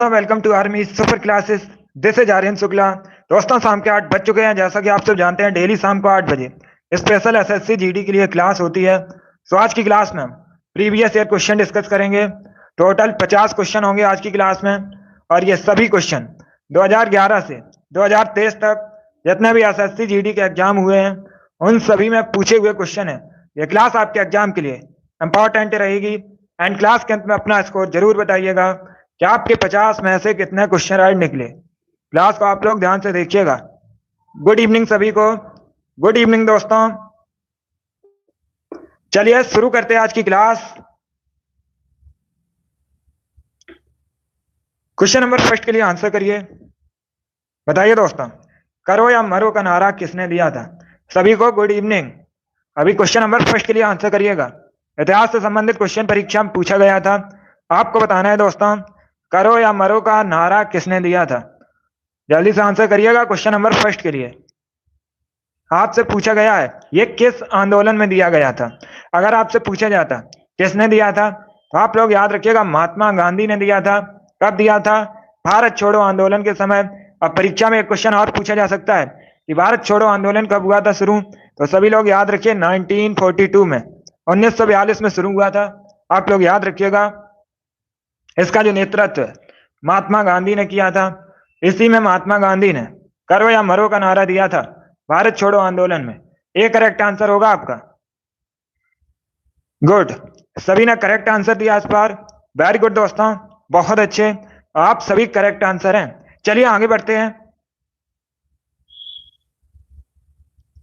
Welcome to army super classes. This is Aryan Shukla. दोस्तों, शाम के 8 बज चुके हैं। जैसा कि आप सब जानते हैं, डेली शाम को 8 बजे स्पेशल एसएससी जीडी के लिए क्लास होती है। सो आज की क्लास में हम प्रीवियस ईयर क्वेश्चन डिस्कस करेंगे। टोटल 50 क्वेश्चन होंगे आज की क्लास में, और ये सभी क्वेश्चन 2011 से 2023 तक जितने भी एसएससी जीडी के एग्जाम हुए हैं उन सभी में पूछे हुए क्वेश्चन है। ये क्लास आपके एग्जाम के लिए इंपॉर्टेंट रहेगी। एंड क्लास के अंत में अपना स्कोर जरूर बताइएगा कि आपके 50 में से कितने क्वेश्चन राइट निकले। क्लास को आप लोग ध्यान से देखिएगा। गुड इवनिंग सभी को। गुड इवनिंग दोस्तों। चलिए शुरू करते हैं आज की क्लास। क्वेश्चन नंबर फर्स्ट के लिए आंसर करिए। बताइए दोस्तों, करो या मरो का नारा किसने दिया था? सभी को गुड इवनिंग। अभी क्वेश्चन नंबर फर्स्ट के लिए आंसर करिएगा। इतिहास से संबंधित क्वेश्चन परीक्षा में पूछा गया था। आपको बताना है दोस्तों, करो या मरो का नारा किसने दिया था? जल्दी से आंसर करिएगा। क्वेश्चन नंबर फर्स्ट के लिए आपसे पूछा गया है, ये किस आंदोलन में दिया गया था? अगर आपसे पूछा जाता किसने दिया था तो आप लोग याद रखिएगा, महात्मा गांधी ने दिया था। कब दिया था? भारत छोड़ो आंदोलन के समय। अब परीक्षा में एक क्वेश्चन और पूछा जा सकता है कि भारत छोड़ो आंदोलन कब हुआ था शुरू? तो सभी लोग याद रखिए 1942 में, 1942 में शुरू हुआ था। आप लोग याद रखिएगा। इसका जो नेतृत्व महात्मा गांधी ने किया था। इसी में महात्मा गांधी ने करो या मरो का नारा दिया था भारत छोड़ो आंदोलन में। ये करेक्ट आंसर होगा आपका। गुड, सभी ने करेक्ट आंसर दिया इस बार। वेरी गुड दोस्तों, बहुत अच्छे। आप सभी करेक्ट आंसर हैं। चलिए आगे बढ़ते हैं।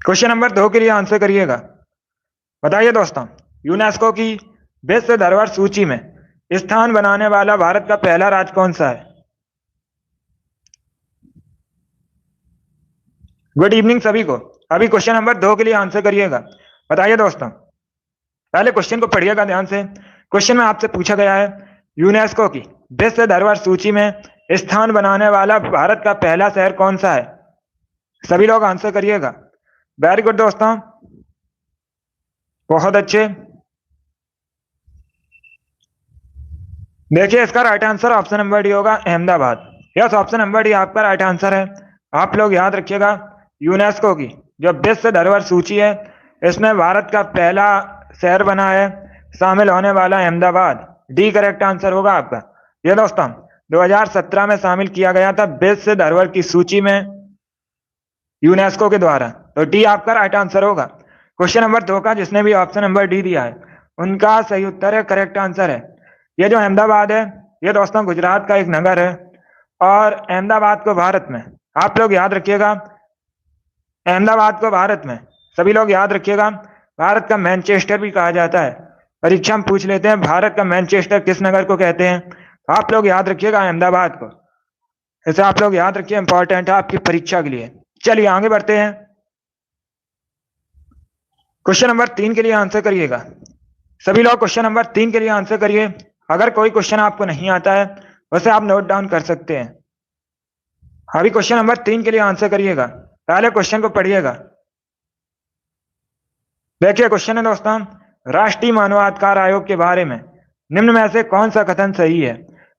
क्वेश्चन नंबर 2 के लिए आंसर करिएगा। बताइए दोस्तों, यूनेस्को की विश्व धरोहर सूची में स्थान बनाने वाला भारत का पहला राज्य कौन सा है? गुड इवनिंग सभी को। अभी क्वेश्चन नंबर 2 के लिए आंसर करिएगा। बताइए दोस्तों, पहले क्वेश्चन को पढ़िएगा ध्यान से। क्वेश्चन में आपसे पूछा गया है, यूनेस्को की विश्व धरोहर सूची में स्थान बनाने वाला भारत का पहला शहर कौन सा है? सभी लोग आंसर करिएगा। वेरी गुड दोस्तों, बहुत अच्छे। देखिए, इसका right answer option number D होगा, Ahmedabad. Yes, option number D आपका राइट आंसर है। आप लोग याद रखिएगा, यूनेस्को की जो विश्व धरोहर सूची है इसमें भारत का पहला शहर बना है शामिल होने वाला अहमदाबाद। डी करेक्ट आंसर होगा आपका। ये दोस्तों 2017 में शामिल किया गया था विश्व धरोहर की सूची में यूनेस्को के द्वारा। तो डी आपका राइट आंसर होगा। क्वेश्चन नंबर 2 का जिसने भी ऑप्शन नंबर डी दिया है उनका सही उत्तर है, करेक्ट आंसर है। ये जो अहमदाबाद है ये दोस्तों गुजरात का एक नगर है, और अहमदाबाद को भारत में, आप लोग याद रखिएगा, अहमदाबाद को भारत में सभी लोग याद रखिएगा भारत का मैनचेस्टर भी कहा जाता है। परीक्षा में पूछ लेते हैं भारत का मैनचेस्टर किस नगर को कहते हैं, तो आप लोग याद रखिएगा अहमदाबाद को। इसे आप लोग याद रखिए, इंपॉर्टेंट है आपकी परीक्षा के लिए। चलिए आगे बढ़ते हैं। क्वेश्चन नंबर 3 के लिए आंसर करिएगा। सभी लोग क्वेश्चन नंबर 3 के लिए आंसर करिए। अगर कोई क्वेश्चन आपको नहीं आता है उसे आप नोट डाउन कर सकते हैं। अभी क्वेश्चन नंबर 3 के लिए आंसर करिएगा। पहले क्वेश्चन को पढ़िएगा। देखिए क्वेश्चन है दोस्तों, राष्ट्रीय मानवाधिकार आयोग के बारे में निम्न में से कौन सा कथन सही है?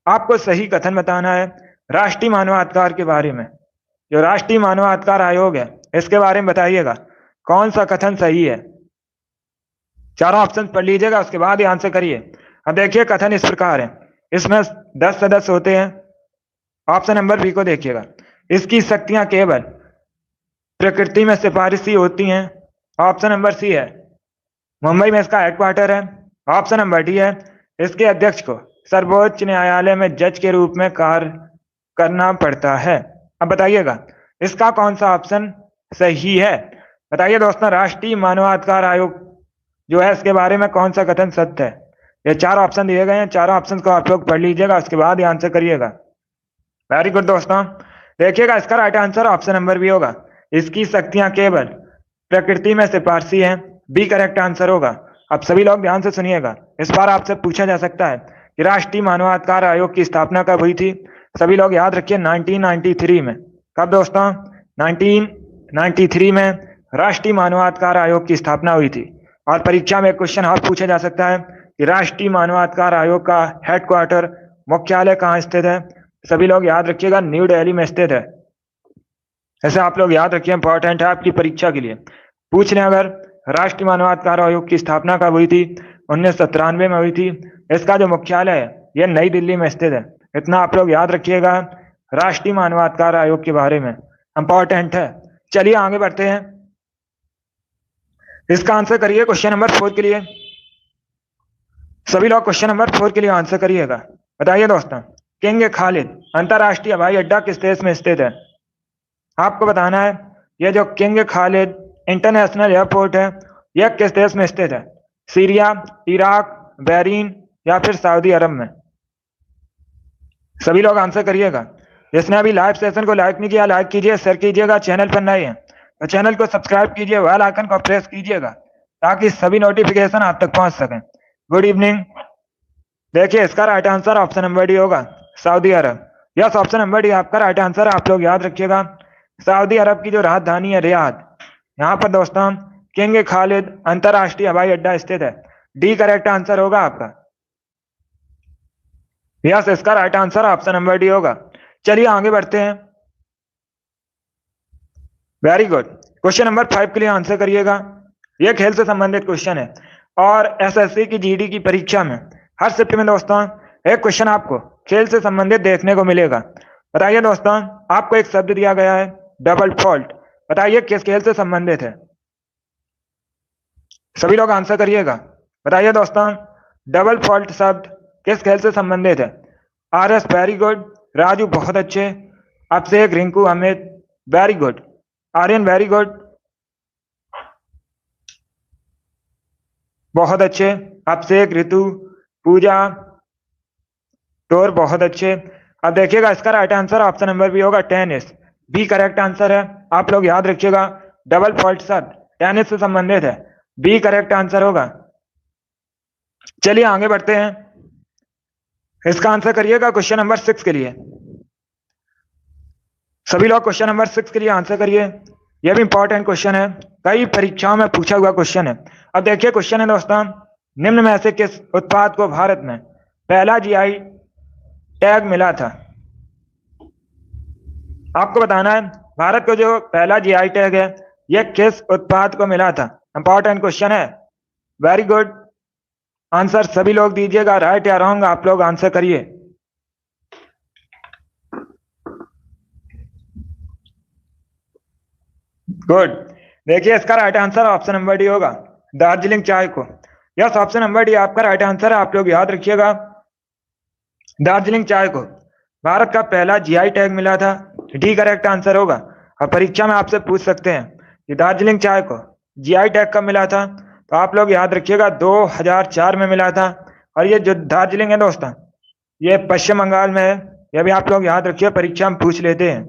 आपको सही कथन बताना है राष्ट्रीय मानवाधिकार के बारे में। जो राष्ट्रीय मानवाधिकार आयोग है इसके बारे में बताइएगा कौन सा कथन सही है। चारों ऑप्शन पढ़ लीजिएगा, उसके बाद ही आंसर करिए। अब देखिए कथन इस प्रकार है, इसमें 10 सदस्य होते हैं। ऑप्शन नंबर बी को देखिएगा, इसकी शक्तियां केवल प्रकृति में सिफारिशी होती हैं। ऑप्शन नंबर सी है, मुंबई में इसका हेडक्वार्टर है। ऑप्शन नंबर डी है, इसके अध्यक्ष को सर्वोच्च न्यायालय में जज के रूप में कार्य करना पड़ता है। अब बताइएगा इसका कौन सा ऑप्शन सही है? बताइए दोस्तों, राष्ट्रीय मानवाधिकार आयोग जो है इसके बारे में कौन सा कथन सत्य है? ये 4 ऑप्शन दिए गए हैं, चारों ऑप्शन को आप लोग पढ़ लीजिएगा, उसके बाद ही आंसर करिएगा। वेरी गुड दोस्तों, देखिएगा इसका right answer option number B होगा, इसकी शक्तियां केवल प्रकृति में सिफारिशी हैं। बी करेक्ट आंसर होगा। अब सभी लोग ध्यान से सुनिएगा, इस बार आपसे पूछा जा सकता है कि राष्ट्रीय मानवाधिकार आयोग की स्थापना कब हुई थी? सभी लोग याद रखिए 1993 में। कब दोस्तों? 1993 में राष्ट्रीय मानवाधिकार आयोग की स्थापना हुई थी। और परीक्षा में एक क्वेश्चन और पूछा जा सकता है कि राष्ट्रीय मानवाधिकार आयोग का हेडक्वार्टर मुख्यालय कहाँ स्थित है? सभी लोग याद रखिएगा न्यू दिल्ली में स्थित है। ऐसे आप लोग याद रखिए, इंपॉर्टेंट है आपकी परीक्षा के लिए। पूछ लें अगर राष्ट्रीय मानवाधिकार आयोग की स्थापना कब हुई थी? 1997 में हुई थी। इसका जो मुख्यालय है यह नई दिल्ली में स्थित है। इतना आप लोग याद रखिएगा राष्ट्रीय मानवाधिकार आयोग के बारे में, इंपॉर्टेंट है। चलिए आगे बढ़ते हैं। इसका आंसर करिए क्वेश्चन नंबर 4 के लिए। सभी लोग क्वेश्चन नंबर 4 के लिए आंसर करिएगा। बताइए दोस्तों, किंग खालिद अंतरराष्ट्रीय हवाई अड्डा किस देश में स्थित है? आपको बताना है यह जो किंग खालिद इंटरनेशनल एयरपोर्ट है यह किस देश में स्थित है? सीरिया, इराक, बहरीन या फिर सऊदी अरब में? सभी लोग आंसर करिएगा। जिसने अभी लाइव सेशन को लाइक नहीं किया, लाइक कीजिए, शेयर कीजिएगा। चैनल पर नए हैं तो चैनल को सब्सक्राइब कीजिए, बेल आइकन को प्रेस कीजिएगा ताकि सभी नोटिफिकेशन आप तक पहुंच सकें। Good evening. देखिए इसका right answer option number D होगा, सऊदी अरब। यस, ऑप्शन नंबर डी आपका राइट आंसर है। आप लोग याद रखिएगा सऊदी अरब की जो राजधानी है रियाद, यहाँ पर दोस्तों किंग खालिद अंतरराष्ट्रीय हवाई अड्डा स्थित है। डी करेक्ट आंसर होगा आपका। यस, इसका right answer option number D होगा। चलिए आगे बढ़ते हैं। Very good. क्वेश्चन नंबर 5 के लिए आंसर करिएगा। यह खेल से संबंधित क्वेश्चन है और एसएससी की जीडी की परीक्षा में हर शिफ्ट में दोस्तों एक क्वेश्चन आपको खेल से संबंधित देखने को मिलेगा। बताइए दोस्तों, आपको एक शब्द दिया गया है डबल फॉल्ट। बताइए किस खेल से संबंधित है? सभी लोग आंसर करिएगा। बताइए दोस्तों, डबल फॉल्ट शब्द किस खेल से संबंधित है? आरएस वेरी गुड, राजू बहुत अच्छे, Abhishek, Rinku, Amit very good, Aryan very good, बहुत अच्छे, अभिषेक, ऋतु, पूजा, टोर बहुत अच्छे। अब देखिएगा इसका right answer option number B होगा, टेनिस। बी करेक्ट आंसर है। आप लोग याद रखिएगा डबल फॉल्ट शब्द टेनिस से संबंधित है। बी करेक्ट आंसर होगा। चलिए आगे बढ़ते हैं। इसका आंसर करिएगा क्वेश्चन नंबर 6 के लिए। सभी लोग क्वेश्चन नंबर 6 के लिए आंसर करिए। यह भी इंपॉर्टेंट क्वेश्चन है, कई परीक्षाओं में पूछा हुआ क्वेश्चन है। अब देखिए क्वेश्चन है दोस्तों, निम्न में से किस उत्पाद को भारत में पहला जीआई टैग मिला था? आपको बताना है भारत को जो पहला जीआई टैग है यह किस उत्पाद को मिला था। इंपॉर्टेंट क्वेश्चन है। Very good. आंसर सभी लोग दीजिएगा, राइट या रॉन्ग आप लोग आंसर करिए। गुड। देखिए इसका right answer option number D होगा, दार्जिलिंग चाय को। यस, ऑप्शन नंबर डी आपका राइट आंसर है। आप लोग याद रखिएगा दार्जिलिंग चाय को भारत का पहला जीआई टैग मिला था। डी करेक्ट आंसर होगा। अब परीक्षा में आपसे पूछ सकते हैं कि दार्जिलिंग चाय को जीआई टैग कब मिला था, तो आप लोग याद रखिएगा 2004 में मिला था। और ये जो दार्जिलिंग है दोस्तों ये पश्चिम बंगाल में है। यह भी आप लोग याद रखिए, परीक्षा में पूछ लेते हैं।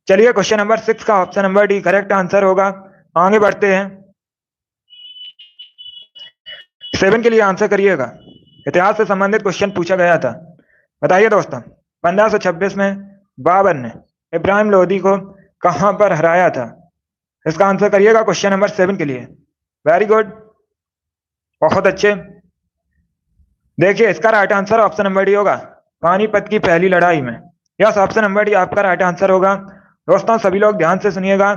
चलिए क्वेश्चन नंबर 6 का option number D correct answer होगा। आगे बढ़ते हैं। 7 के लिए आंसर करिएगा। इतिहास से संबंधित क्वेश्चन पूछा गया था। बताइए दोस्तों, 1526 में बाबर ने इब्राहिम लोदी को कहां पर हराया था? इसका आंसर करिएगा क्वेश्चन नंबर 7 के लिए। वेरी गुड, बहुत अच्छे। देखिए इसका right answer option number D होगा, पानीपत की पहली लड़ाई में। यस, ऑप्शन नंबर डी आपका राइट आंसर होगा। दोस्तों सभी लोग ध्यान से सुनिएगा,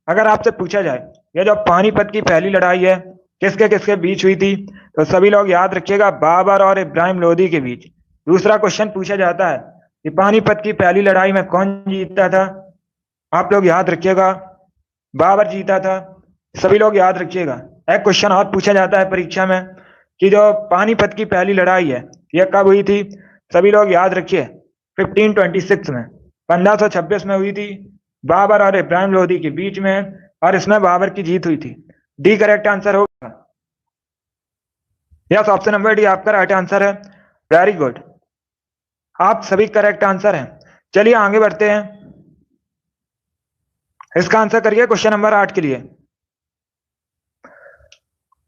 अगर आपसे पूछा जाए ये जो पानीपत की पहली लड़ाई है किसके किसके बीच हुई थी, तो सभी लोग याद रखिएगा बाबर और इब्राहिम लोदी के बीच। दूसरा क्वेश्चन पूछा जाता है कि पानीपत की पहली लड़ाई में कौन जीता था? आप लोग याद रखिएगा बाबर जीता था। सभी लोग याद रखिएगा। एक क्वेश्चन और पूछा जाता है परीक्षा में कि जो पानीपत की पहली लड़ाई है यह कब हुई थी? सभी लोग याद रखिए 1526 में, 1526 में हुई थी, बाबर और इब्राहिम लोदी के बीच में, और इसमें बाबर की जीत हुई थी। डी करेक्ट आंसर होगा। यस, ऑप्शन नंबर डी आपका राइट आंसर है। वेरी गुड, आप सभी करेक्ट आंसर हैं। चलिए आगे बढ़ते हैं। इसका आंसर करिए क्वेश्चन नंबर 8 के लिए।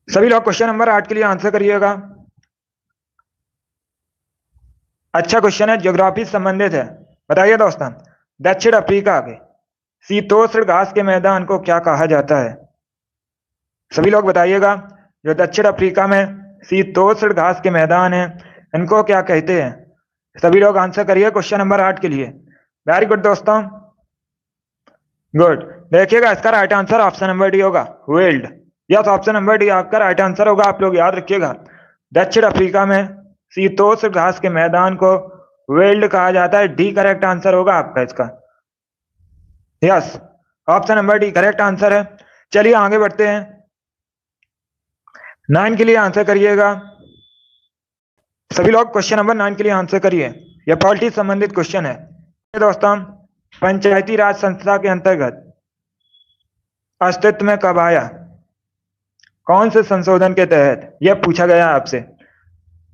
सभी लोग क्वेश्चन नंबर 8 के लिए आंसर करिएगा। अच्छा क्वेश्चन है, ज्योग्राफी से संबंधित है। बताइए दोस्तों, दक्षिण अफ्रीका के शीतोष्ण घास के मैदान को क्या कहा जाता है? सभी लोग बताइएगा, जो दक्षिण अफ्रीका में शीतोष्ण घास के मैदान हैं इनको क्या कहते हैं? सभी लोग आंसर करिए क्वेश्चन नंबर 8 के लिए। वेरी गुड दोस्तों, गुड। देखिएगा इसका right answer option number D होगा, weld. Yes, option number D आपका राइट आंसर होगा। आप लोग याद रखिएगा, दक्षिण अफ्रीका में शीतोष्ण घास के मैदान को वेल्ड कहा जाता है। डी करेक्ट आंसर होगा आपका इसका। Yes, option number D correct answer है। चलिए आगे बढ़ते हैं। 9 के लिए आंसर करिएगा सभी लोग। क्वेश्चन नंबर 9 के लिए आंसर करिए, यह पॉलिटिक्स संबंधित क्वेश्चन है। दोस्तों, पंचायती राज संस्था के अंतर्गत अस्तित्व में कब आया? कौन से संशोधन के तहत? यह पूछा गया आपसे।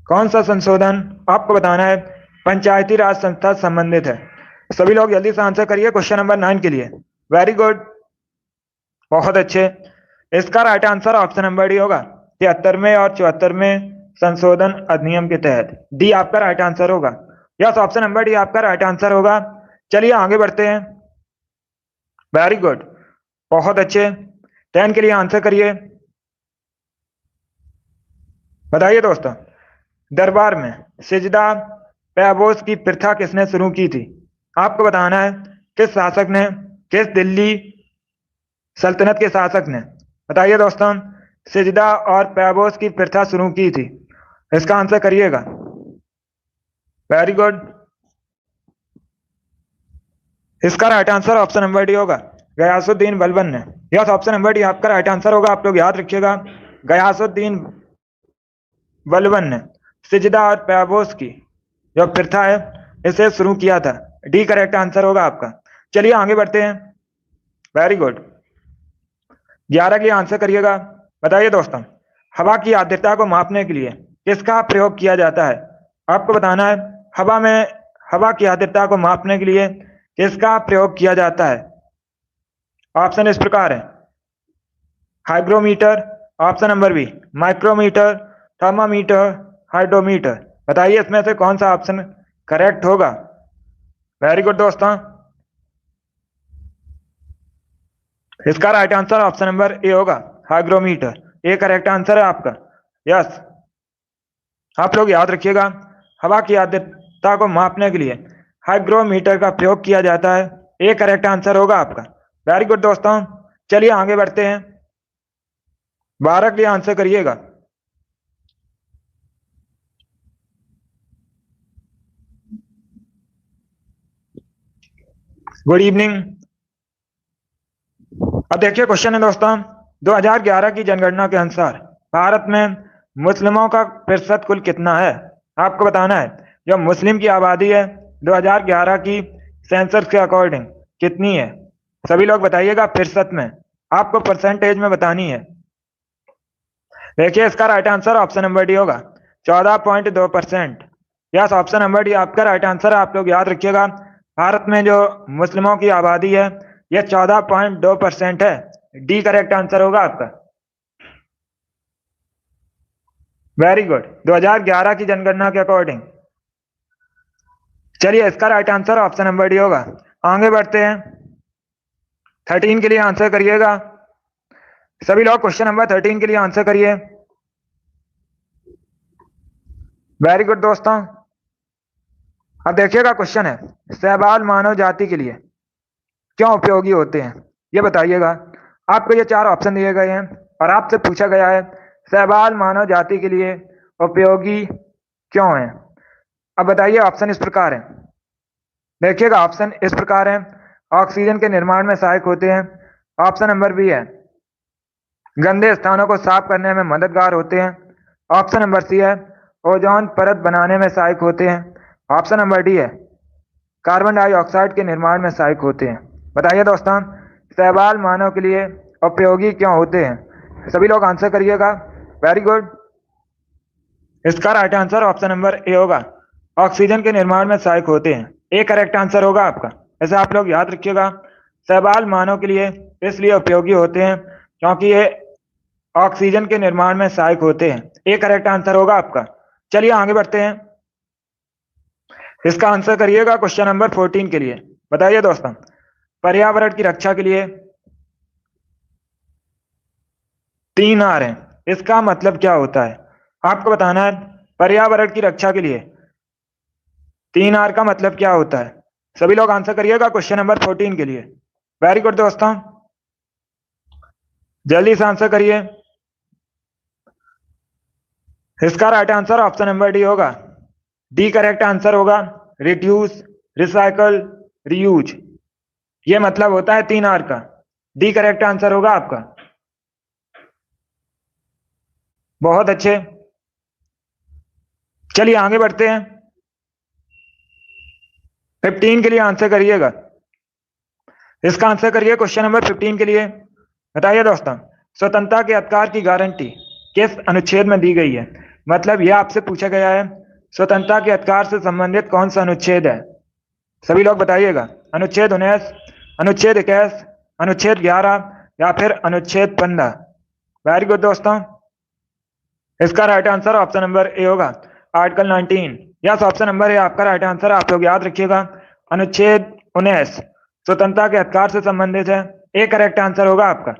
कौन सा संशोधन आपको बताना है। पंचायती राज संस्था संबंधित है। सभी लोग जल्दी से आंसर करिए क्वेश्चन नंबर 9 के लिए। वेरी गुड, बहुत अच्छे। इसका right answer option number D होगा, 73वें और 74वें संशोधन अधिनियम के तहत। डी आपका राइट आंसर होगा। यस, ऑप्शन नंबर डी आपका राइट आंसर होगा। चलिए आगे बढ़ते हैं। वेरी गुड, बहुत अच्छे। 10 के लिए आंसर करिए। बताइए दोस्तों, दरबार में सिजदा पैबोस की प्रथा किसने शुरू की थी? आपको बताना है किस शासक ने, किस दिल्ली सल्तनत के शासक ने। बताइए दोस्तों, सिजदा और पैबोस की प्रथा शुरू की थी। इसका आंसर करिएगा। वेरी गुड, इसका right answer option number D होगा, गयासुद्दीन बलबन ने। यस, ऑप्शन नंबर डी आपका राइट आंसर होगा। आप लोग याद रखिएगा, गयासुद्दीन बलबन ने सिजदा और पैबोस की जो प्रथा है इसे शुरू किया था। डी करेक्ट आंसर होगा आपका। चलिए आगे बढ़ते हैं। वेरी गुड, 11 के लिए आंसर करिएगा। बताइए दोस्तों, हवा की आर्द्रता को मापने के लिए किसका प्रयोग किया जाता है? आपको बताना है हवा की आर्द्रता को मापने के लिए किसका प्रयोग किया जाता है। ऑप्शन इस प्रकार है, hygrometer, option number B micrometer, thermometer, hydrometer. बताइए इसमें से कौन सा ऑप्शन करेक्ट होगा। वेरी गुड दोस्तों, इसका right answer option number A होगा, हाइग्रोमीटर। ए करेक्ट आंसर है आपका। यस, आप लोग याद रखिएगा, हवा की आर्द्रता को मापने के लिए हाइग्रोमीटर का प्रयोग किया जाता है। ए करेक्ट आंसर होगा आपका। वेरी गुड दोस्तों, चलिए आगे बढ़ते हैं। 12 के लिए आंसर करिएगा। Good evening. अब देखिए क्वेश्चन है दोस्तों, 2011 की जनगणना के अनुसार भारत में मुस्लिमों का प्रतिशत कुल कितना है? आपको बताना है जो मुस्लिम की आबादी है 2011 की सेंसस के अकॉर्डिंग कितनी है। सभी लोग बताइएगा प्रतिशत में, आपको परसेंटेज में बतानी है। देखिए इसका right answer option number D होगा, 14.2%। यस, ऑप्शन नंबर डी आपका राइट आंसर है। आप लोग याद रखिएगा, भारत में जो मुस्लिमों की आबादी है यह 14.2% है। डी करेक्ट आंसर होगा आपका। वेरी गुड, 2011 की जनगणना के अकॉर्डिंग। चलिए इसका right answer option number D होगा। आगे बढ़ते हैं। 13 के लिए आंसर करिएगा। सभी लोग क्वेश्चन नंबर 13 के लिए आंसर करिए। वेरी गुड दोस्तों, अब देखिएगा क्वेश्चन है, शैवाल मानव जाति के लिए क्यों उपयोगी होते हैं? ये बताइएगा। आपको ये 4 ऑप्शन दिए गए हैं और आपसे पूछा गया है शैवाल मानव जाति के लिए उपयोगी क्यों है। अब बताइए, ऑप्शन इस प्रकार है। देखिएगा ऑप्शन इस प्रकार है, ऑक्सीजन के निर्माण में सहायक होते हैं। ऑप्शन नंबर बी है, गंदे स्थानों को साफ करने में मददगार होते हैं। ऑप्शन नंबर सी है, ओजोन परत बनाने में सहायक होते हैं। ऑप्शन नंबर डी है, कार्बन डाइऑक्साइड के निर्माण में सहायक होते हैं। बताइए दोस्तों, शैवाल मानव के लिए उपयोगी क्यों होते हैं? सभी लोग आंसर करिएगा। वेरी गुड, इसका right answer option number A होगा, ऑक्सीजन के निर्माण में सहायक होते हैं। ए करेक्ट आंसर होगा आपका। ऐसे आप लोग याद रखिएगा, शैवाल मानव के लिए इसलिए उपयोगी होते हैं क्योंकि ये ऑक्सीजन के निर्माण में सहायक होते हैं। ए करेक्ट आंसर होगा आपका। चलिए आगे बढ़ते हैं। इसका आंसर करिएगा क्वेश्चन नंबर 14 के लिए। बताइए दोस्तों, पर्यावरण की रक्षा के लिए 3 आर हैं, इसका मतलब क्या होता है? आपको बताना है पर्यावरण की रक्षा के लिए 3 आर का मतलब क्या होता है। सभी लोग आंसर करिएगा क्वेश्चन नंबर 14 के लिए। वेरी गुड दोस्तों, जल्दी से आंसर करिए। इसका right answer option number D होगा। डी करेक्ट आंसर होगा। रिड्यूस, रिसाइकल, रीयूज, ये मतलब होता है 3 R का। डी करेक्ट आंसर होगा आपका। बहुत अच्छे, चलिए आगे बढ़ते हैं। 15 के लिए आंसर करिएगा। इसका आंसर करिए क्वेश्चन नंबर 15 के लिए। बताइए दोस्तों, स्वतंत्रता के अधिकार की गारंटी किस अनुच्छेद में दी गई है? मतलब यह आपसे पूछा गया है स्वतंत्रता के अधिकार से संबंधित कौन सा अनुच्छेद है। सभी लोग बताइएगा। अनुच्छेद 19, अनुच्छेद 21, अनुच्छेद 11 या फिर अनुच्छेद 15। वेरी गुड दोस्तों, इसका right answer option number A होगा, article 19। Yes, option number A आपका राइट आंसर। आप लोग याद रखिएगा, अनुच्छेद 19 स्वतंत्रता के अधिकार से संबंधित है। ए करेक्ट आंसर होगा आपका।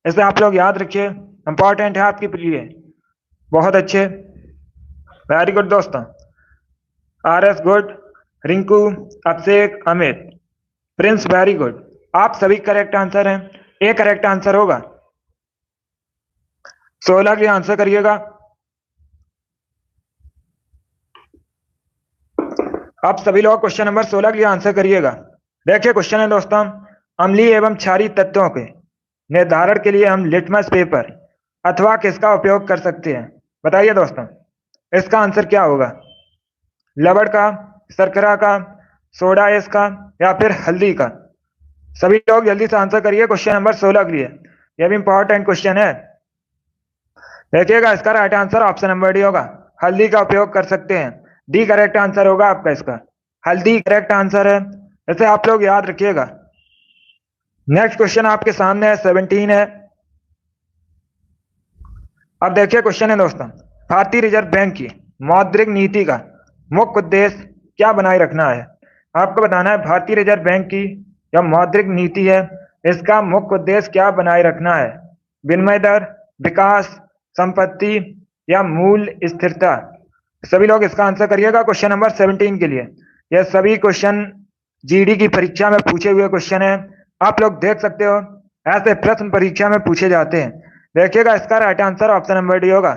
इसे आप लोग याद रखिए, इंपॉर्टेंट है आपके लिए। बहुत अच्छे, वेरी गुड दोस्तों। आर एस गुड, रिंकू, अभिषेक, अमित, प्रिंस, वेरी गुड। आप सभी करेक्ट आंसर हैं। ए करेक्ट आंसर होगा। 16 के आंसर करिएगा। आप सभी लोग क्वेश्चन नंबर 16 के आंसर करिएगा। देखिए क्वेश्चन है दोस्तों, अम्लीय एवं क्षारीय तत्वों के निर्धारण के लिए हम लिटमस पेपर अथवा किसका उपयोग कर सकते हैं? बताइए दोस्तों, इसका आंसर क्या होगा? लवण का, शर्करा का, सोडा एस का या फिर हल्दी का? सभी लोग जल्दी से आंसर करिए क्वेश्चन नंबर 16 के लिए। यह भी इंपॉर्टेंट क्वेश्चन है। देखिएगा, इसका right answer option number D होगा, हल्दी का उपयोग कर सकते हैं। डी करेक्ट आंसर होगा आपका। इसका हल्दी करेक्ट आंसर है, इसे आप लोग याद रखिएगा। नेक्स्ट क्वेश्चन आपके सामने है, 17 है। अब देखिए क्वेश्चन है दोस्तों, भारतीय रिजर्व बैंक की मौद्रिक नीति का मुख्य उद्देश्य क्या बनाए रखना है? आपको बताना है भारतीय रिजर्व बैंक की जो मौद्रिक नीति है, इसका मुख्य उद्देश्य क्या बनाए रखना है? विनिमय दर, विकास, संपत्ति या मूल्य स्थिरता? सभी लोग इसका आंसर करिएगा क्वेश्चन नंबर 17 के लिए। यह सभी क्वेश्चन जीडी की परीक्षा में पूछे हुए क्वेश्चन है। आप लोग देख सकते हो, ऐसे प्रश्न परीक्षा में पूछे जाते हैं। देखिएगा, इसका right answer option number D होगा,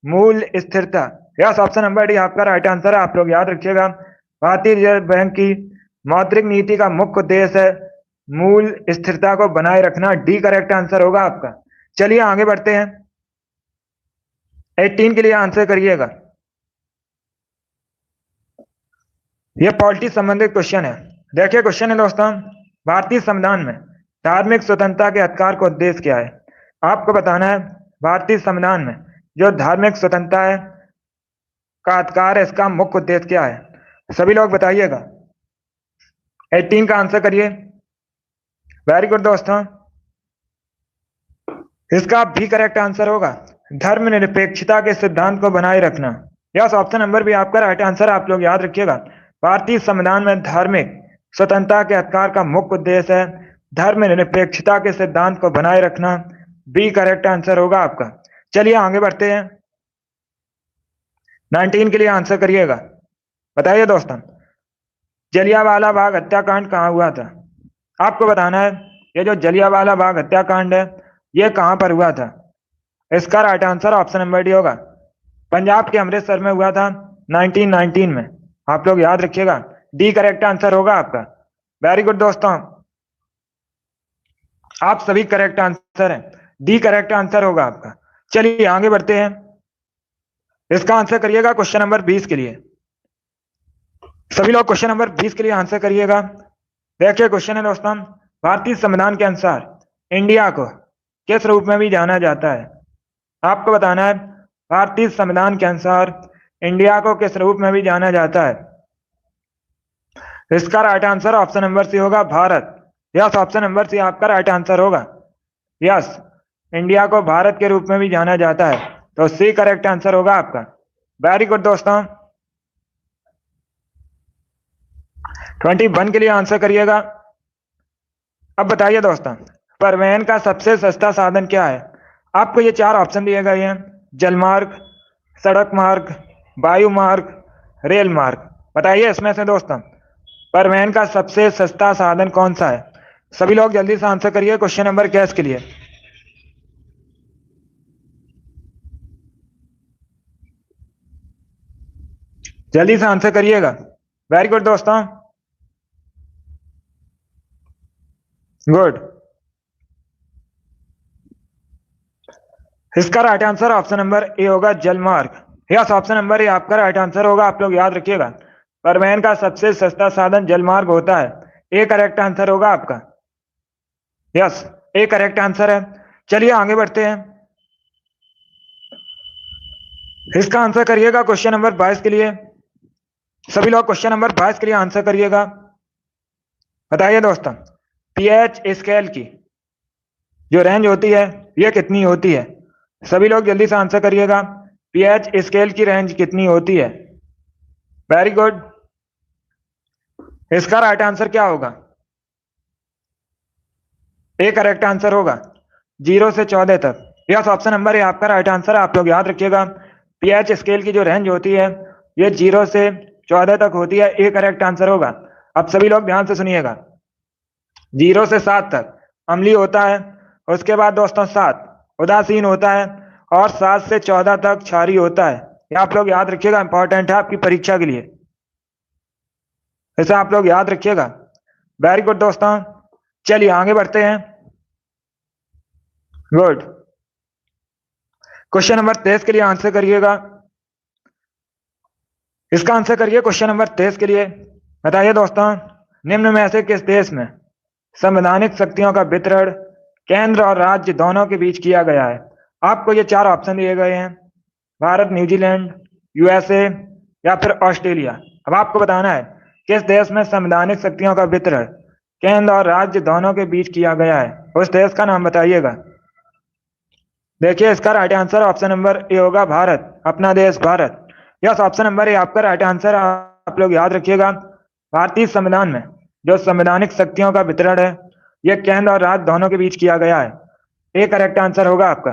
मूल्य स्थिरता। यस, ऑप्शन नंबर डी आपका राइट आंसर है। आप लोग याद रखिएगा, भारतीय रिजर्व बैंक की मौद्रिक नीति का मुख्य उद्देश्य है मूल्य स्थिरता को बनाए रखना। डी करेक्ट आंसर होगा आपका। चलिए आगे बढ़ते हैं। 18 के लिए आंसर करिएगा। यह पॉलिटी संबंधित क्वेश्चन है। देखिए क्वेश्चन है दोस्तों, भारतीय संविधान में धार्मिक स्वतंत्रता के अधिकार का उद्देश्य क्या है? आपको बताना है भारतीय संविधान में जो धार्मिक स्वतंत्रता है का अधिकार है, इसका मुख्य उद्देश्य क्या है? सभी लोग बताइएगा। 18 का आंसर करिए। वेरी गुड दोस्तों, इसका भी करेक्ट आंसर होगा, धर्मनिरपेक्षता के सिद्धांत को बनाए रखना। यस, ऑप्शन नंबर भी आपका राइट आंसर। आप लोग याद रखिएगा, भारतीय संविधान में धार्मिक स्वतंत्रता के अधिकार का मुख्य उद्देश्य है धर्मनिरपेक्षता के सिद्धांत को बनाए रखना। बी करेक्ट आंसर होगा आपका। चलिए आगे बढ़ते हैं। 19 के लिए आंसर करिएगा। बताइए दोस्तों, जलियांवाला बाग हत्याकांड कहाँ हुआ था? आपको बताना है ये जो जलियांवाला बाग हत्याकांड है, ये कहाँ पर हुआ था? इसका right answer option number D होगा, पंजाब के अमृतसर में हुआ था 1919 में। आप लोग याद रखिएगा, डी करेक्ट आंसर होगा आपका। वेरी गुड दोस्तों, आप सभी करेक्ट आंसर हैं। डी करेक्ट आंसर होगा आपका। चलिए आगे बढ़ते हैं। इसका आंसर करिएगा क्वेश्चन नंबर 20 के लिए। सभी लोग क्वेश्चन नंबर 20 के लिए आंसर करिएगा। देखिए क्वेश्चन है दोस्तों, भारतीय संविधान के अनुसार इंडिया को किस रूप में भी जाना जाता है? आपको बताना है भारतीय संविधान के अनुसार इंडिया को किस रूप में भी जाना जाता है? इसका right answer option number C होगा, Bharat. Yes, option number C आपका राइट आंसर होगा। यस, इंडिया को भारत के रूप में भी जाना जाता है, तो सी करेक्ट आंसर होगा आपका। वेरी गुड दोस्तों, 21 के लिए आंसर करिएगा। अब बताइए दोस्तों, परिवहन का सबसे सस्ता साधन क्या है? आपको ये 4 ऑप्शन दिए गए हैं, जलमार्ग, सड़क मार्ग, वायु मार्ग, रेल मार्ग। बताइए इसमें से दोस्तों परिवहन का सबसे सस्ता साधन कौन सा है? सभी लोग जल्दी से आंसर करिए क्वेश्चन नंबर गैस के लिए। जल्दी से आंसर करिएगा। वेरी गुड दोस्तों, गुड। इसका right answer option number A होगा, जलमार्ग। यस, ऑप्शन नंबर ए आपका राइट आंसर होगा। आप लोग याद रखिएगा, परिवहन का सबसे सस्ता साधन जलमार्ग होता है। ए करेक्ट आंसर होगा आपका। यस, ए करेक्ट आंसर है। चलिए आगे बढ़ते हैं। इसका आंसर करिएगा क्वेश्चन नंबर 22 के लिए। सभी लोग क्वेश्चन नंबर 22 के लिए आंसर करिएगा। बताइए दोस्तों, पीएच स्केल की जो रेंज होती है ये कितनी होती है? सभी लोग जल्दी से आंसर करिएगा। पीएच स्केल की रेंज कितनी होती है? Very good. इसका राइट आंसर क्या होगा? ए करेक्ट आंसर होगा, 0 से 14 तक। यस, ऑप्शन नंबर ए आपका राइट आंसर है। आप लोग याद रखिएगा, पीएच स्केल की जो रेंज होती है ये 0 से 14 तक होती है। ए करेक्ट आंसर होगा। अब सभी लोग ध्यान से सुनिएगा, 0 से 7 तक अम्लीय होता है, उसके बाद दोस्तों 7 उदासीन होता है, और 7 से 14 तक क्षारीय होता है। ये आप लोग याद रखिएगा, इंपॉर्टेंट है आपकी परीक्षा के लिए, इसे आप लोग याद रखिएगा। वेरी गुड दोस्तों, चलिए आगे बढ़ते हैं। गुड। क्वेश्चन नंबर 23 के लिए आंसर करिएगा। इसका आंसर करिए क्वेश्चन नंबर 23 के लिए। बताइए दोस्तों, निम्न में से किस देश में संवैधानिक शक्तियों का वितरण केंद्र और राज्य दोनों के बीच किया गया है? आपको ये 4 ऑप्शन दिए गए हैं, भारत, न्यूजीलैंड, यूएसए या फिर ऑस्ट्रेलिया। अब आपको बताना है किस देश में संवैधानिक शक्तियों का वितरण केंद्र और राज्य दोनों के बीच किया गया है, उस देश का नाम बताइएगा। देखिए, इसका right answer option number A होगा, भारत, अपना देश Bharat. Yes, option number A आपका राइट आंसर। आप लोग याद रखिएगा, भारतीय संविधान में जो संवैधानिक शक्तियों का वितरण है यह केंद्र और राज्य दोनों के बीच किया गया है। ए करेक्ट आंसर होगा आपका।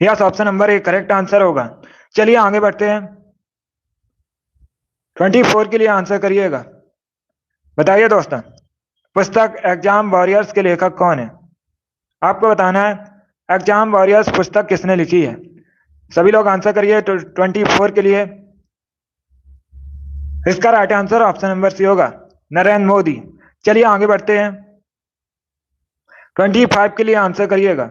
Yes, option number A correct answer होगा। चलिए आगे बढ़ते हैं। 24 के लिए आंसर करिएगा। बताइए दोस्तों, पुस्तक एग्जाम वॉरियर्स के लेखक कौन है? आपको बताना है एग्जाम वॉरियर्स पुस्तक किसने लिखी है। सभी लोग आंसर करिए 24 के लिए। इसका right answer option number C होगा, नरेंद्र मोदी। चलिए आगे बढ़ते हैं। 25 के लिए आंसर करिएगा।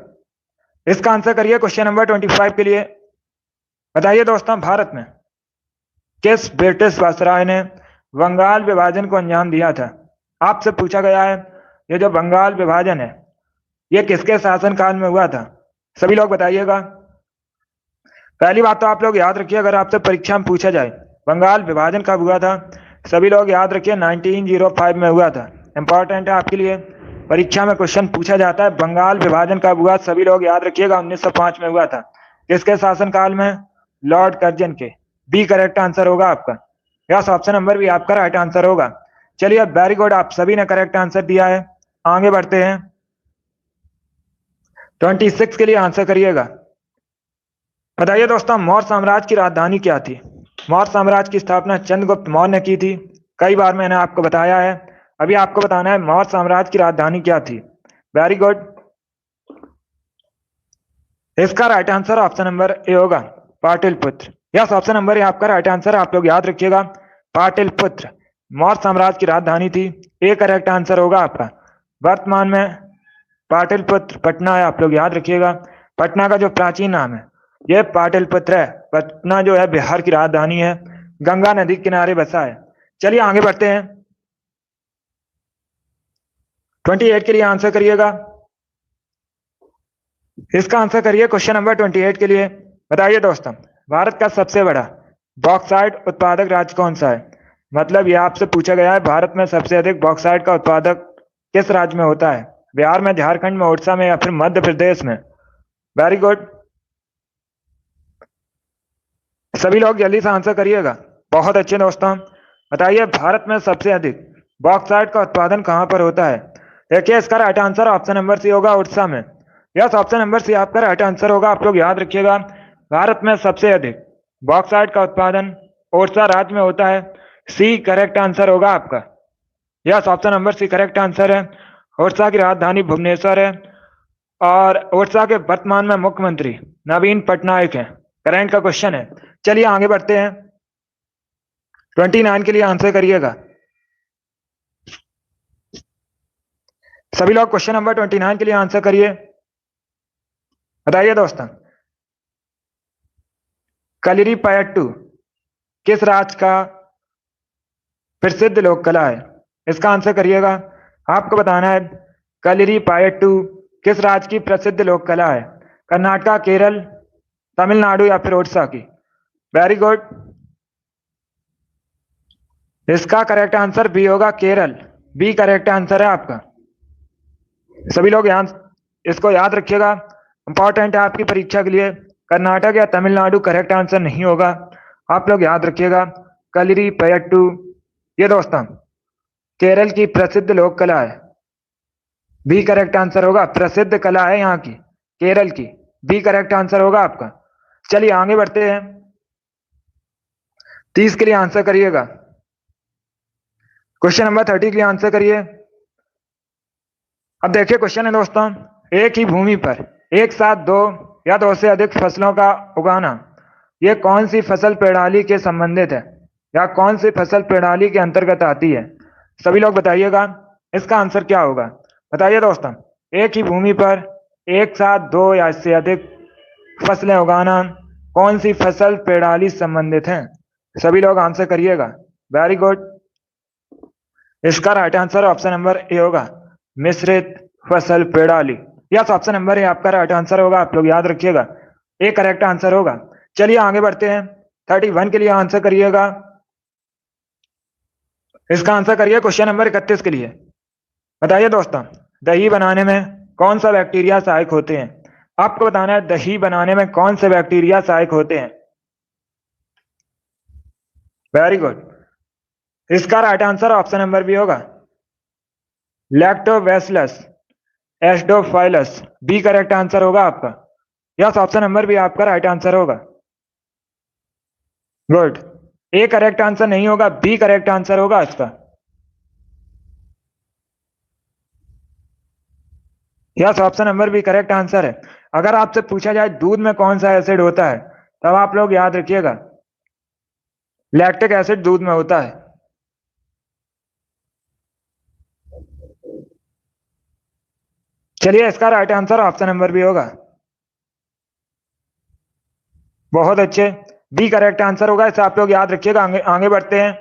इसका आंसर करिए क्वेश्चन नंबर 25 के लिए। बताइए दोस्तों, भारत में किस ब्रिटिश वायसराय ने बंगाल विभाजन को अंजाम दिया था? आपसे पूछा गया है ये जो बंगाल विभाजन है ये किसके शासनकाल में हुआ था? सभी लोग बताइएगा। पहली बात तो आप लोग याद रखिए, अगर आपसे परीक्षा में पूछा जाए बंगाल विभाजन कब हुआ था, सभी लोग याद रखिए 1905 में हुआ था। इंपॉर्टेंट है आपके लिए, परीक्षा में क्वेश्चन पूछा जाता है बंगाल विभाजन कब हुआ, सभी लोग याद रखिएगा 1905 में हुआ था। किसके शासनकाल में? लॉर्ड कर्जन के। बी करेक्ट आंसर होगा आपका। यस, ऑप्शन नंबर भी आपका राइट आंसर होगा। चलिए, वेरी गुड, आप सभी ने करेक्ट आंसर दिया है। आगे बढ़ते हैं। 26 के लिए आंसर करिएगा। बताइए दोस्तों, मौर्य साम्राज्य की राजधानी क्या थी? मौर्य साम्राज्य की स्थापना चंद्रगुप्त मौर्य ने की थी। कई बार मैंने आपको बताया है, अभी आपको बताना है मौर्य साम्राज्य की राजधानी क्या थी। Very good. इसका right answer option number A होगा, Pataliputra. Yes, option number A आपका राइट आंसर। आप लोग याद रखिएगा, पाटलिपुत्र मौर्य साम्राज्य की राजधानी थी। ए करेक्ट आंसर होगा आपका। वर्तमान में पाटलिपुत्र पटना है, आप लोग याद रखिएगा। पटना का जो प्राचीन नाम है यह पाटलिपुत्र है। पटना जो है बिहार की राजधानी है, गंगा नदी के किनारे बसा है। चलिए आगे बढ़ते हैं। 28 के लिए आंसर करिएगा। इसका आंसर करिए क्वेश्चन नंबर 28 के लिए। बताइए दोस्तों, भारत का सबसे बड़ा बॉक्साइट उत्पादक राज्य कौन सा है? मतलब यह आपसे पूछा गया है भारत में सबसे अधिक बॉक्साइट का उत्पादक किस राज्य में होता है? बिहार में, झारखंड में, उड़ीसा में या फिर मध्य प्रदेश में? वेरी गुड, सभी लोग जल्दी से आंसर करिएगा। बहुत अच्छे दोस्तों, बताइए भारत में सबसे अधिक बॉक्साइट का उत्पादन कहां पर होता है? देखिए, इसका right answer option number C होगा, उड़ीसा में। यस, ऑप्शन नंबर सी आपका राइट आंसर होगा। आप लोग याद रखिएगा, भारत में सबसे अधिक बॉक्साइट का उत्पादन उड़ीसा राज्य में होता है। सी करेक्ट आंसर होगा आपका। Yes, option number C correct answer है। ओडिशा की राजधानी भुवनेश्वर है और ओडिशा के वर्तमान में मुख्यमंत्री नवीन पटनायक हैं। करंट का क्वेश्चन है। चलिए आगे बढ़ते हैं। 29 के लिए आंसर करिएगा सभी लोग। क्वेश्चन नंबर 29 के लिए आंसर करिए। बताइए दोस्तों, कलिरी पयट्टू किस राज्य का प्रसिद्ध लोक कला है? इसका आंसर करिएगा। आपको बताना है कलिरी पयट्टू किस राज्य की प्रसिद्ध लोक कला है। कर्नाटका, केरल, तमिलनाडु या फिर ओडिशा की? Very good. इसका करेक्ट आंसर बी होगा, केरल। बी करेक्ट आंसर है आपका। सभी लोग इसको याद रखिएगा, इंपॉर्टेंट है आपकी परीक्षा के लिए। कर्नाटक या तमिलनाडु करेक्ट आंसर नहीं होगा, आप लोग याद रखिएगा। कलिरी पयट्टू ये दोस्तों केरल की प्रसिद्ध लोक कला है। बी करेक्ट आंसर होगा, प्रसिद्ध कला है यहाँ की, केरल की। बी करेक्ट आंसर होगा आपका। चलिए आगे बढ़ते हैं। 30 के लिए आंसर करिएगा। क्वेश्चन नंबर 30 के लिए आंसर करिए। अब देखिए क्वेश्चन है दोस्तों, एक ही भूमि पर एक साथ दो या दो से अधिक फसलों का उगाना, ये कौन सी फसल प्रणाली के संबंधित है या कौन सी फसल प्रणाली के अंतर्गत आती है? सभी लोग बताइएगा इसका आंसर क्या होगा। बताइए दोस्तों, एक ही भूमि पर एक साथ दो या इससे अधिक फसलें उगाना कौन सी फसल प्रणाली संबंधित है? सभी लोग आंसर करिएगा। Very good. इसका right answer option number A होगा, मिश्रित फसल प्रणाली। यस, ऑप्शन नंबर ए आपका राइट आंसर होगा, आप लोग याद रखिएगा। ए करेक्ट आंसर होगा। चलिए आगे बढ़ते हैं। 31 के लिए आंसर करिएगा। इसका आंसर करिए क्वेश्चन नंबर 31 के लिए। बताइए दोस्तों, दही बनाने में कौन सा बैक्टीरिया सहायक होते हैं? आपको बताना है दही बनाने में कौन से बैक्टीरिया सहायक होते हैं। Very good. इसका right answer option number B होगा, lactobacillus acidophilus. B correct answer होगा आपका। यस, ऑप्शन नंबर बी आपका राइट आंसर होगा। गुड। ए करेक्ट आंसर नहीं होगा, बी करेक्ट आंसर होगा इसका। Yes, option number B correct answer है। अगर आपसे पूछा जाए दूध में कौन सा एसिड होता है, तब आप लोग याद रखिएगा लैक्टिक एसिड दूध में होता है। चलिए इसका right answer option number B होगा। बहुत अच्छे, बी करेक्ट आंसर होगा, इसे आप लोग याद रखिएगा। आगे बढ़ते हैं।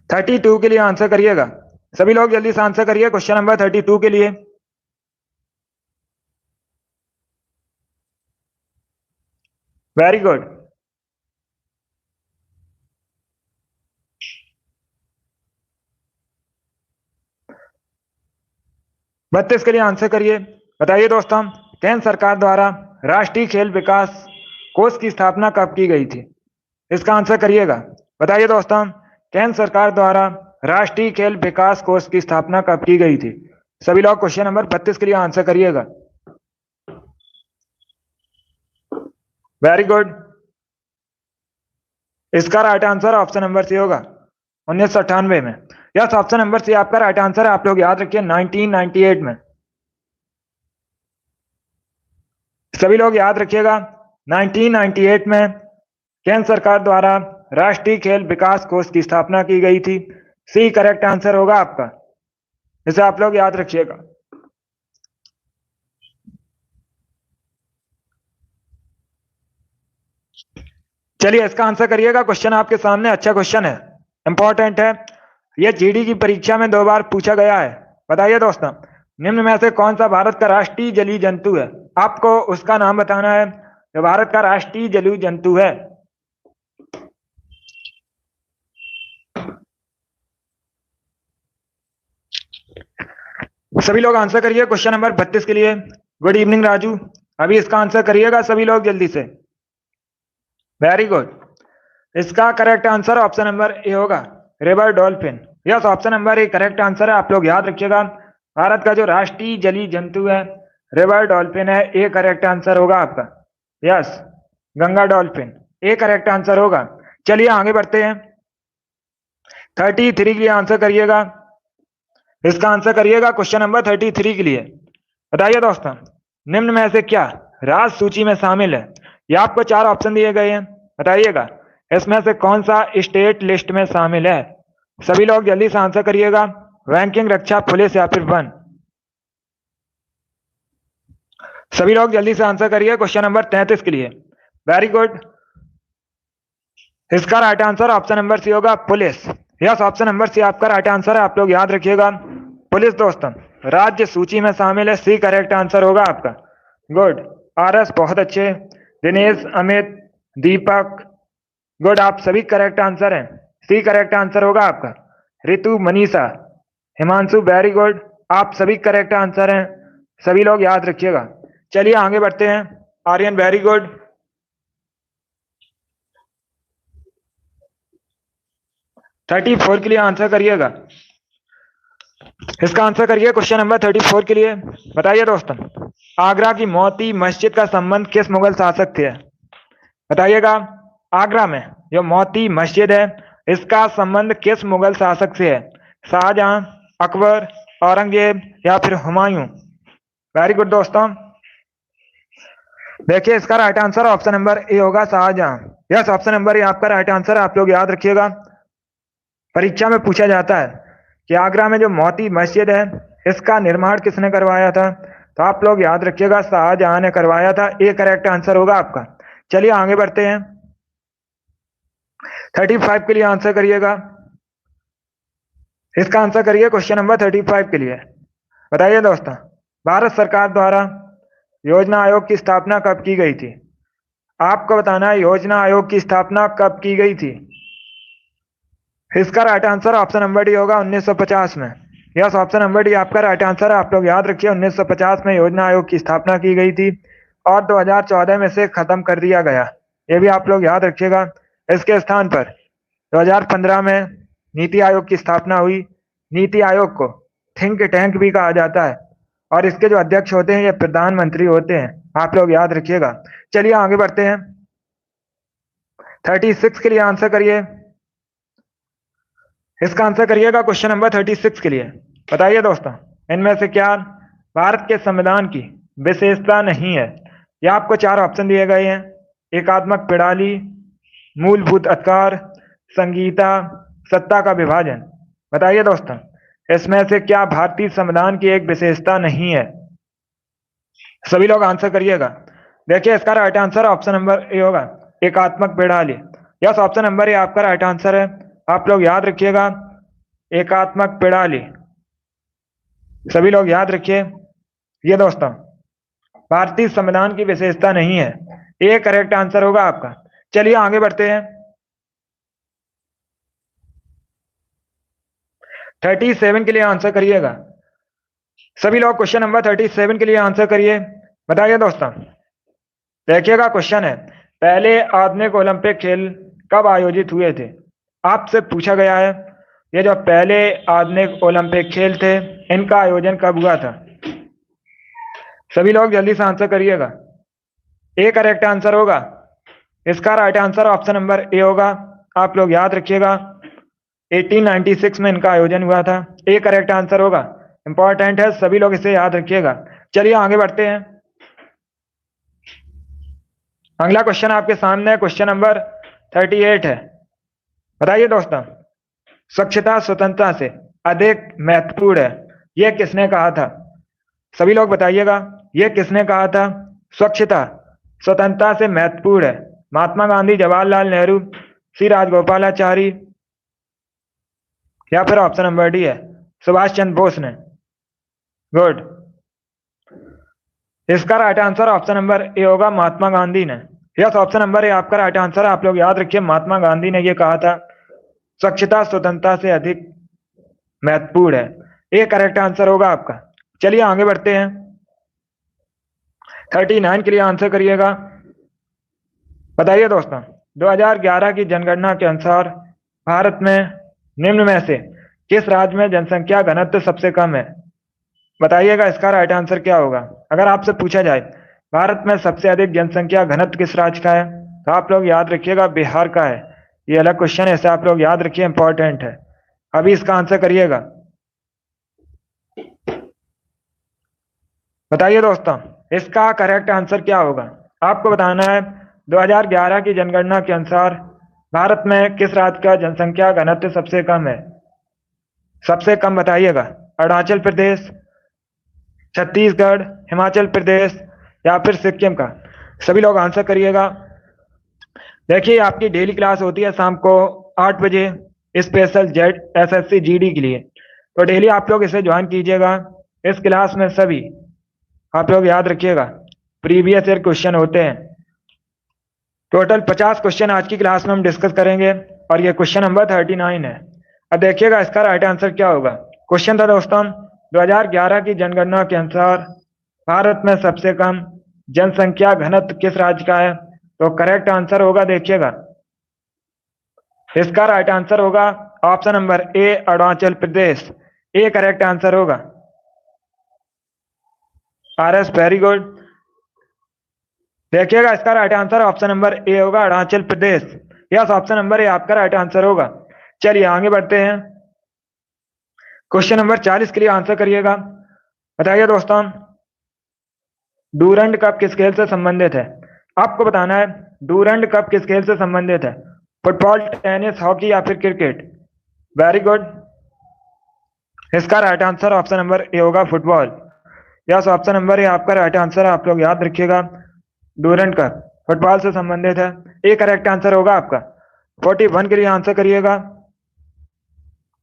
32 के लिए आंसर करिएगा। सभी लोग जल्दी से आंसर करिए क्वेश्चन नंबर 32 के लिए। Very good. 32 के लिए आंसर करिए। बताइए दोस्तों, केंद्र सरकार द्वारा राष्ट्रीय खेल विकास कोष की स्थापना कब की गई थी? इसका आंसर करिएगा। बताइए दोस्तों, केंद्र सरकार द्वारा राष्ट्रीय खेल विकास कोष की स्थापना कब की गई थी? सभी लोग क्वेश्चन नंबर 32 के लिए आंसर करिएगा। Very good. इसका right answer option number C होगा, 1998 में। यस, ऑप्शन नंबर सी आपका राइट आंसर है, आप लोग याद रखिए 1998 में। सभी लोग याद रखिएगा 1998 में केंद्र सरकार द्वारा राष्ट्रीय खेल विकास कोष की स्थापना की गई थी। सी करेक्ट आंसर होगा आपका, इसे आप लोग याद रखिएगा। चलिए इसका आंसर करिएगा। क्वेश्चन आपके सामने अच्छा क्वेश्चन है, इंपॉर्टेंट है। यह जीडी की परीक्षा में 2 बार पूछा गया है। बताइए दोस्तों, निम्न में से कौन सा भारत का राष्ट्रीय जलीय जंतु है? आपको उसका नाम बताना है जो भारत का राष्ट्रीय जलीय जंतु है। सभी लोग आंसर करिए क्वेश्चन नंबर 32 के लिए। गुड इवनिंग राजू, अभी इसका आंसर करिएगा सभी लोग जल्दी से। Very good. इसका correct answer option number A होगा, river dolphin. Yes, option number A correct answer है, आप लोग याद रखिएगा। भारत का जो राष्ट्रीय जलीय जंतु है रिवर डॉल्फिन है। ए करेक्ट आंसर होगा आपका। यस, गंगा डॉल्फिन, ए करेक्ट आंसर होगा। चलिए आगे बढ़ते हैं। 33 के लिए आंसर करिएगा। इसका आंसर करिएगा क्वेश्चन नंबर 33 के लिए। बताइए दोस्तों, निम्न में से क्या राज सूची में शामिल है? ये आपको 4 ऑप्शन दिए गए हैं, बताइएगा इसमें से कौन सा स्टेट लिस्ट में शामिल है? सभी लोग जल्दी से आंसर करिएगा। रैंकिंग, रक्षा, पुलिस या फिर वन? सभी लोग जल्दी से आंसर करिए क्वेश्चन नंबर 33 के लिए। Very good. इसका right answer option number C होगा, police. Yes, option number C आपका राइट आंसर है। आप लोग याद रखिएगा, पुलिस दोस्तों राज्य सूची में शामिल है। सी करेक्ट आंसर होगा आपका। गुड। आरएस बहुत अच्छे। दिनेश, अमित, दीपक, गुड, आप सभी करेक्ट आंसर हैं। सी करेक्ट आंसर होगा आपका। ऋतु, मनीषा, हिमांशु, वेरी गुड, आप सभी करेक्ट आंसर हैं। सभी लोग याद रखिएगा। चलिए आगे बढ़ते हैं। Aryan, very good. 34 के लिए आंसर करिएगा। इसका आंसर करिए क्वेश्चन नंबर 34 के लिए। बताइए दोस्तों, आगरा की मोती मस्जिद का संबंध किस मुगल शासक थे? बताइएगा, आगरा में जो मोती मस्जिद है इसका संबंध किस मुगल शासक से है? शाहजहां, अकबर, औरंगजेब या फिर हुमायूं? वेरी गुड दोस्तों। देखिए इसका right answer option number A होगा, Shahjahan. Yes, option number A आपका राइट आंसर है। आप लोग याद रखिएगा, परीक्षा में पूछा जाता है कि आगरा में जो मोती मस्जिद है इसका निर्माण किसने करवाया था? तो आप लोग याद रखिएगा, शाहजहां ने करवाया था। ए करेक्ट आंसर होगा आपका। चलिए आगे बढ़ते हैं। 35 के लिए आंसर करिएगा। इसका आंसर करिए क्वेश्चन नंबर 35 के लिए। बताइए दोस्तों, भारत सरकार द्वारा योजना आयोग की स्थापना कब की गई थी? आपको बताना है योजना आयोग की स्थापना कब की गई थी। इसका right answer option number D होगा, 1950 में। यस, ऑप्शन नंबर डी आपका राइट आंसर है। आप लोग याद रखिए, 1950 में योजना आयोग की स्थापना की गई थी और 2014 में से खत्म कर दिया गया। ये भी आप लोग याद रखिएगा। इसके स्थान पर 2015 में नीति आयोग की स्थापना हुई। नीति आयोग को थिंक टैंक भी कहा जाता है और इसके जो अध्यक्ष होते हैं ये प्रधानमंत्री होते हैं। आप लोग याद रखिएगा। चलिए आगे बढ़ते हैं। 36 के लिए आंसर करिए। इसका आंसर करिएगा क्वेश्चन नंबर 36 के लिए। बताइए दोस्तों, इनमें से क्या भारत के संविधान की विशेषता नहीं है? ये आपको 4 ऑप्शन दिए गए हैं। एकात्मक प्रणाली, मूलभूत अधिकार, संहिता, सत्ता का विभाजन। बताइए दोस्तों, इसमें से क्या भारतीय संविधान की एक विशेषता नहीं है? सभी लोग आंसर करिएगा। देखिए इसका right answer option number A होगा, एकात्मक प्रणाली। यस, ऑप्शन नंबर ए आपका राइट आंसर है। आप लोग याद रखिएगा, एकात्मक प्रणाली। सभी लोग याद रखिए। ये दोस्तों भारतीय संविधान की विशेषता नहीं है। ए करेक्ट आंसर होगा आपका। चलिए आगे बढ़ते हैं। 37 के लिए आंसर करिएगा। सभी लोग क्वेश्चन नंबर 37 के लिए आंसर करिए। बताइए दोस्तों, देखिएगा क्वेश्चन है, पहले आधुनिक ओलंपिक खेल कब आयोजित हुए थे? आपसे पूछा गया है ये जो पहले आधुनिक ओलंपिक खेल थे इनका आयोजन कब हुआ था? सभी लोग जल्दी से आंसर करिएगा। ए करेक्ट आंसर होगा। इसका right answer option number A होगा। आप लोग याद रखिएगा, 1896 में इनका आयोजन हुआ था। ए करेक्ट आंसर होगा। इंपॉर्टेंट है, सभी लोग इसे याद रखिएगा। चलिए आगे बढ़ते हैं। अगला क्वेश्चन आपके सामने क्वेश्चन नंबर 38 है। बताइए दोस्तों, स्वच्छता स्वतंत्रता से अधिक महत्वपूर्ण है, यह किसने कहा था? सभी लोग बताइएगा, यह किसने कहा था? स्वच्छता स्वतंत्रता से महत्वपूर्ण है। महात्मा गांधी, जवाहरलाल नेहरू, सी राजगोपालाचारी या फिर ऑप्शन नंबर डी है, सुभाष चंद्र बोस ने। गुड। इसका right answer option number A होगा, महात्मा गांधी ने। यस, ऑप्शन नंबर ए आपका राइट आंसर है। आप लोग याद रखिए, महात्मा गांधी ने यह कहा था, स्वच्छता स्वतंत्रता से अधिक महत्वपूर्ण है। ए करेक्ट आंसर होगा आपका। चलिए आगे बढ़ते हैं। 39 के लिए आंसर करिएगा। बताइए दोस्तों, 2011 की जनगणना के अनुसार भारत में निम्न में से किस राज्य में जनसंख्या घनत्व सबसे कम है? बताइएगा इसका राइट आंसर क्या होगा। अगर आपसे पूछा जाए भारत में सबसे अधिक जनसंख्या घनत्व किस राज्य का है, तो आप लोग याद रखिएगा बिहार का है। ये अलग क्वेश्चन है, इसे आप लोग याद रखिए, इंपॉर्टेंट है। अभी इसका आंसर करिएगा। बताइए दोस्तों, इसका करेक्ट आंसर क्या होगा? आपको बताना है 2011 की जनगणना के अनुसार भारत में किस राज्य का जनसंख्या घनत्व सबसे कम है? सबसे कम बताइएगा। अरुणाचल प्रदेश, छत्तीसगढ़, हिमाचल प्रदेश या फिर सिक्किम का? सभी लोग आंसर करिएगा। देखिए, आपकी डेली क्लास होती है शाम को 8 बजे, स्पेशल जेड एसएससी जीडी के लिए। तो डेली आप लोग इसे ज्वाइन कीजिएगा। इस क्लास में सभी आप लोग याद रखिएगा प्रीवियस ईयर क्वेश्चन होते हैं। टोटल 50 क्वेश्चन आज की क्लास में हम डिस्कस करेंगे और ये क्वेश्चन नंबर 39 है। अब देखिएगा इसका राइट आंसर क्या होगा। क्वेश्चन था दोस्तों, 2011 की जनगणना के अनुसार भारत में सबसे कम जनसंख्या घनत्व किस राज्य का है? तो करेक्ट आंसर होगा, देखिएगा, इसका राइट आंसर होगा option number A, Arunachal Pradesh. A correct answer होगा। आरएस, वेरी गुड। देखिएगा इसका right answer option number A होगा, Arunachal Pradesh. Yes, option number A आपका राइट आंसर होगा। चलिए आगे बढ़ते हैं। क्वेश्चन नंबर 40 के लिए आंसर करिएगा। बताइए दोस्तों, डूरंड कप किस खेल से संबंधित है? आपको बताना है डूरंड कप किस खेल से संबंधित है? फुटबॉल, टेनिस, हॉकी या फिर क्रिकेट? Very good. इसका right answer option number A होगा, football. Yes, option number A आपका राइट आंसर है। आप लोग याद रखिएगा, डूरंड कप फुटबॉल से संबंधित है। ए करेक्ट आंसर होगा आपका। 41 के लिए आंसर करिएगा।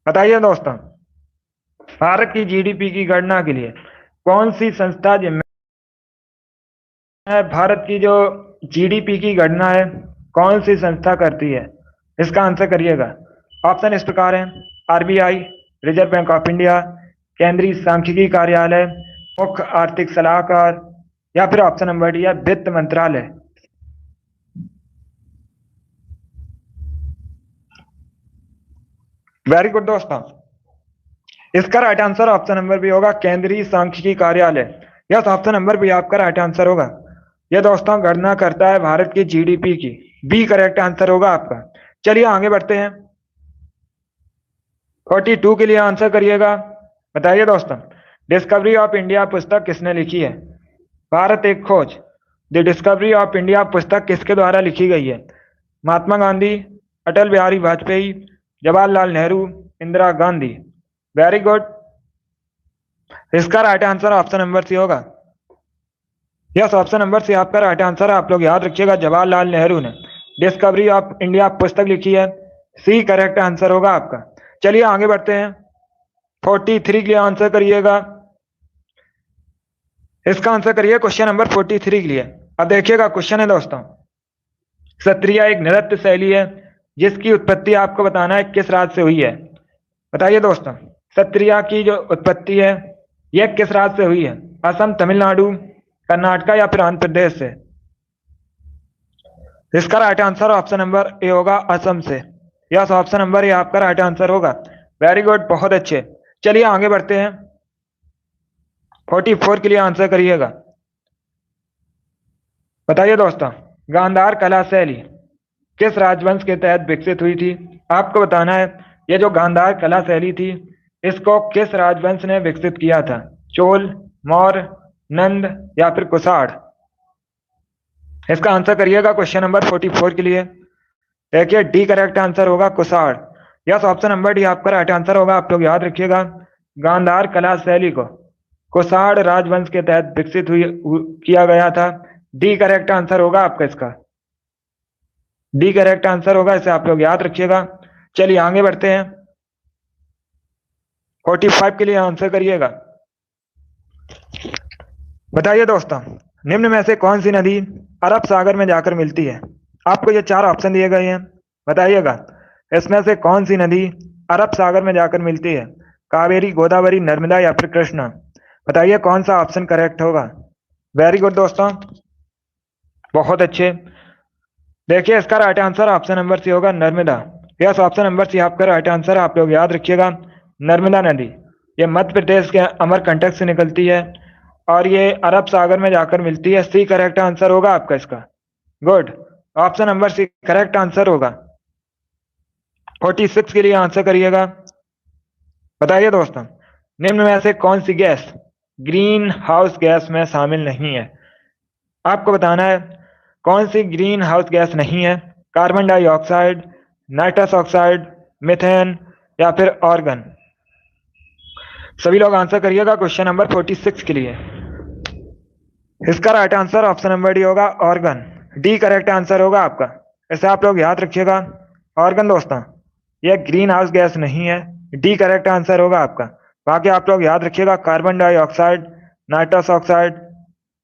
बताइए दोस्तों, भारत की जीडीपी की गणना के लिए कौन सी संस्था जिम्मेदार है? भारत की जो जीडीपी की गणना है कौन सी संस्था करती है? इसका आंसर करिएगा। ऑप्शन इस प्रकार है, RBI, reserve bank of India, केंद्रीय सांख्यिकी कार्यालय, मुख्य आर्थिक सलाहकार या फिर ऑप्शन नंबर डी है, वित्त मंत्रालय। वेरी गुड दोस्तों, इसका right answer option number B होगा, केंद्रीय सांख्यिकी कार्यालय। यस, ऑप्शन नंबर बी आपका राइट आंसर होगा। यह दोस्तों गणना करता है भारत की जीडीपी की। बी करेक्ट आंसर होगा आपका। चलिए आगे बढ़ते हैं। 42 के लिए आंसर करिएगा। बताइए दोस्तों, डिस्कवरी ऑफ इंडिया पुस्तक किसने लिखी है? भारत एक खोज, द डिस्कवरी ऑफ इंडिया पुस्तक किसके द्वारा लिखी गई है? महात्मा गांधी, अटल बिहारी वाजपेयी, जवाहरलाल नेहरू, इंदिरा गांधी? Very good. इसका right answer option number C होगा। यस, ऑप्शन नंबर सी आपका राइट आंसर है। आप लोग याद रखिएगा, जवाहरलाल नेहरू ने डिस्कवरी ऑफ इंडिया पुस्तक लिखी है। सी करेक्ट आंसर होगा आपका। चलिए आगे बढ़ते हैं। 43 के लिए आंसर करिएगा। इसका आंसर करिए क्वेश्चन नंबर 43 के लिए। अब देखिएगा क्वेश्चन है दोस्तों, सत्रिया एक नृत्य शैली है जिसकी उत्पत्ति आपको बताना है किस राज्य से हुई है? बताइए दोस्तों, सत्रिया की जो उत्पत्ति है यह किस राज्य से हुई है? असम, तमिलनाडु, कर्नाटका या फिर आंध्र प्रदेश से? इसका right answer option number A होगा, असम से। यस, ऑप्शन नंबर ए आपका राइट आंसर होगा। वेरी गुड, बहुत अच्छे। चलिए आगे बढ़ते हैं। 44 के लिए आंसर करिएगा। बताइए दोस्तों, गांधार कला शैली किस राजवंश के तहत विकसित हुई थी? आपको बताना है ये जो गांधार कला शैली थी इसको किस राजवंश ने विकसित किया था? चोल, मौर्य, नंद या फिर कुषाण? इसका आंसर करिएगा क्वेश्चन नंबर 44 के लिए। देखिए, डी करेक्ट आंसर होगा, Kushan. Yes, option number D आपका राइट आंसर होगा। आप लोग याद रखिएगा, गांधार कला शैली को कुषाण राजवंश के तहत विकसित किया गया था। डी करेक्ट आंसर होगा आपका। इसका डी करेक्ट आंसर होगा, इसे आप लोग याद रखिएगा। चलिए आगे बढ़ते हैं। 45 के लिए आंसर करिएगा। बताइए दोस्तों, निम्न में से कौन सी नदी अरब सागर में जाकर मिलती है? आपको ये 4 ऑप्शन दिए गए हैं, बताइएगा इसमें से कौन सी नदी अरब सागर में जाकर मिलती है? कावेरी, गोदावरी, नर्मदा या फिर कृष्णा? बताइए कौन सा ऑप्शन करेक्ट होगा। वेरी गुड दोस्तों, बहुत अच्छे। देखिए, इसका right answer option number C होगा, Narmada. Yes, option number C आपका राइट आंसर है। आप लोग याद रखिएगा, नर्मदा नदी ये मध्य प्रदेश के अमरकंटक से निकलती है और ये अरब सागर में जाकर मिलती है। सी करेक्ट आंसर होगा आपका इसका। Good, option number C correct answer होगा। 46 के लिए आंसर करिएगा। बताइए दोस्तों, निम्न में से कौन सी गैस ग्रीन हाउस गैस में शामिल नहीं है? आपको बताना है कौन सी ग्रीन हाउस गैस नहीं है। Carbon dioxide, nitrous oxide, methane या फिर ऑर्गन। सभी लोग आंसर करिएगा क्वेश्चन नंबर 46 के लिए। इसका right answer option number D होगा, ऑर्गन। डी करेक्ट आंसर होगा आपका। इसे आप लोग याद रखिएगा। ऑर्गन दोस्तों यह ग्रीन हाउस गैस नहीं है। डी करेक्ट आंसर होगा आपका। बाकी आप लोग याद रखिएगा, carbon dioxide, nitrous oxide,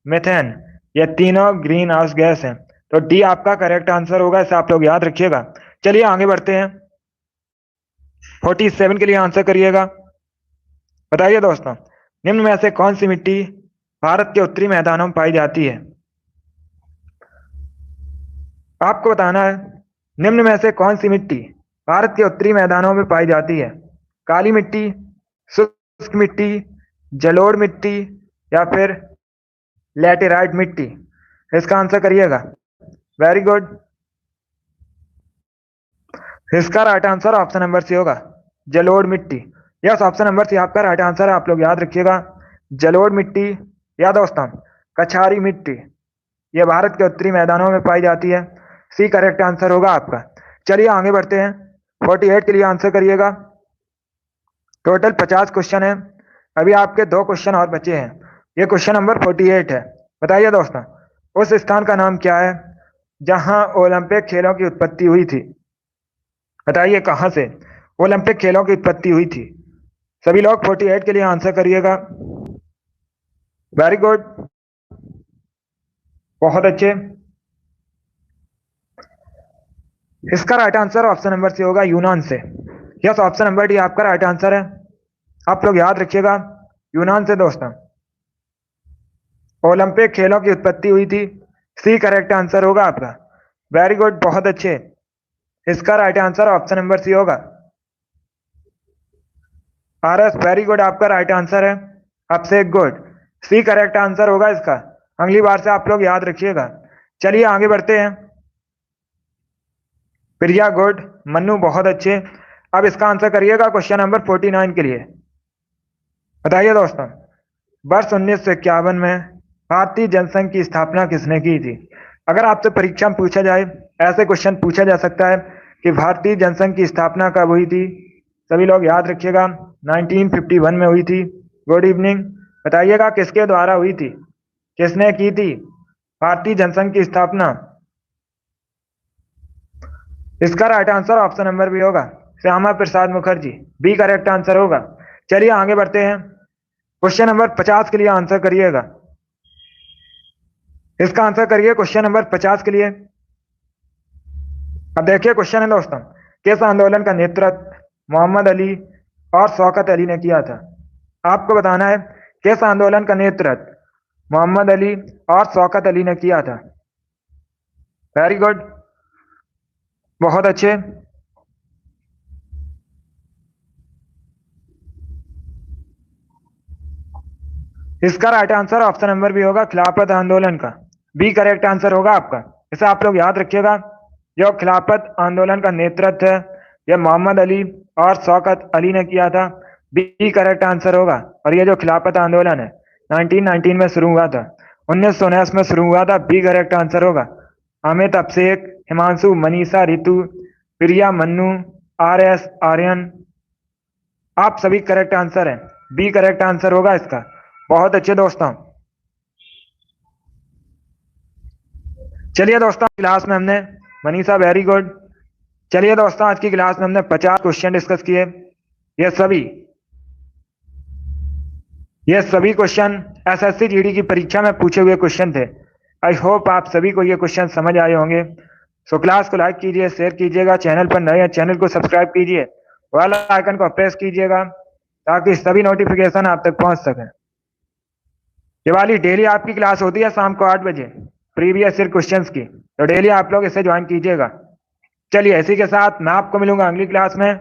methane, ये तीनों ग्रीन हाउस गैस हैं। तो डी आपका करेक्ट आंसर होगा, इसे आप लोग याद रखिएगा। चलिए आगे बढ़ते हैं। 47 के लिए आंसर करिएगा। बताइए दोस्तों, निम्न में से कौन सी मिट्टी भारत के उत्तरी मैदानों में पाई जाती है? आपको बताना है निम्न में से कौन सी मिट्टी भारत के उत्तरी मैदानों में पाई जाती है। काली मिट्टी, शुष्क मिट्टी, जलोढ़ मिट्टी या फिर लैटेराइट मिट्टी। इसका आंसर करिएगा। Very good. इसका right answer option number C होगा, जलोढ़ मिट्टी। यस, ऑप्शन नंबर सी आपका राइट आंसर है। आप लोग याद रखिएगा, जलोढ़ मिट्टी या दोस्तों कछारी मिट्टी, यह भारत के उत्तरी मैदानों में पाई जाती है। सी करेक्ट आंसर होगा आपका। चलिए आगे बढ़ते हैं। 48 के लिए आंसर करिएगा। टोटल 50 क्वेश्चन है। अभी आपके 2 क्वेश्चन और बचे हैं। ये क्वेश्चन नंबर 48 है। बताइए दोस्तों, उस स्थान का नाम क्या है जहां ओलंपिक खेलों की उत्पत्ति हुई थी? बताइए कहां से ओलंपिक खेलों की उत्पत्ति हुई थी। सभी लोग 48 के लिए आंसर करिएगा। वेरी गुड, बहुत अच्छे। इसका right answer option number C होगा, यूनान से। यस, ऑप्शन नंबर डी आपका राइट आंसर है। आप लोग याद रखिएगा, यूनान से दोस्तों ओलंपिक खेलों की उत्पत्ति हुई थी। सी करेक्ट आंसर होगा आपका। वेरी गुड, बहुत अच्छे। इसका right answer option number C होगा, पारस। वेरी गुड, आपका राइट आंसर है। आपसे गुड। सी करेक्ट आंसर होगा इसका। अगली बार से आप लोग याद रखिएगा। चलिए आगे बढ़ते हैं। प्रिया गुड, मन्नू बहुत अच्छे। अब इसका आंसर करिएगा क्वेश्चन नंबर 49 के लिए। बताइए दोस्तों, वर्ष 1951 में भारतीय जनसंघ की स्थापना किसने की थी? अगर आपसे परीक्षा में पूछा जाए, ऐसे क्वेश्चन पूछा जा सकता है कि भारतीय जनसंघ की स्थापना कब हुई थी। सभी लोग याद रखिएगा, 1951 में हुई थी। Good evening. बताइएगा किसके द्वारा हुई थी, किसने की थी भारतीय जनसंघ की स्थापना? इसका right answer option number B होगा, Shyama Prasad Mukherjee. B correct answer होगा। चलिए आगे बढ़ते हैं। क्वेश्चन नंबर 50 के लिए आंसर करिएगा। इसका आंसर करिए क्वेश्चन नंबर 50 के लिए। अब देखिए क्वेश्चन है दोस्तों, किस आंदोलन का नेतृत्व मोहम्मद अली और शौकत अली ने किया था? आपको बताना है किस आंदोलन का नेतृत्व मोहम्मद अली और शौकत अली ने किया था। वेरी गुड, बहुत अच्छे। इसका right answer option number B होगा, खिलाफत आंदोलन का। बी करेक्ट आंसर होगा आपका। इसे आप लोग याद रखिएगा, जो खिलाफत आंदोलन का नेतृत्व है यह मोहम्मद अली और शौकत अली ने किया था। बी करेक्ट आंसर होगा। और ये जो खिलाफत आंदोलन है 1919 में शुरू हुआ था, 1919 में शुरू हुआ था। बी करेक्ट आंसर होगा। अमित, अभिषेक, हिमांशु, मनीषा, रितु, प्रिया, मन्नू, RS, आर्यन, आप सभी करेक्ट आंसर हैं। बी करेक्ट आंसर होगा इसका। बहुत अच्छे दोस्तों। चलिए दोस्तों, क्लास में हमने मनीषा वेरी गुड। चलिए दोस्तों, आज की क्लास में हमने 50 क्वेश्चन डिस्कस किए। ये सभी क्वेश्चन SSC GD की परीक्षा में पूछे हुए क्वेश्चन थे। आई होप आप सभी को ये क्वेश्चन समझ आए होंगे। सो क्लास को लाइक कीजिए, शेयर कीजिएगा। चैनल पर नए हैं, चैनल को सब्सक्राइब कीजिए, बेल आइकन को प्रेस कीजिएगा ताकि सभी नोटिफिकेशन आप तक पहुंच सके। ये वाली डेली आपकी क्लास होती है शाम को 8 बजे, प्रीवियस ईयर क्वेश्चंस की। तो डेली आप लोग इसे ज्वाइन कीजिएगा। चलिए इसी के साथ मैं आपको मिलूंगा अगली क्लास में।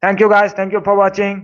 Thank you guys, thank you for watching.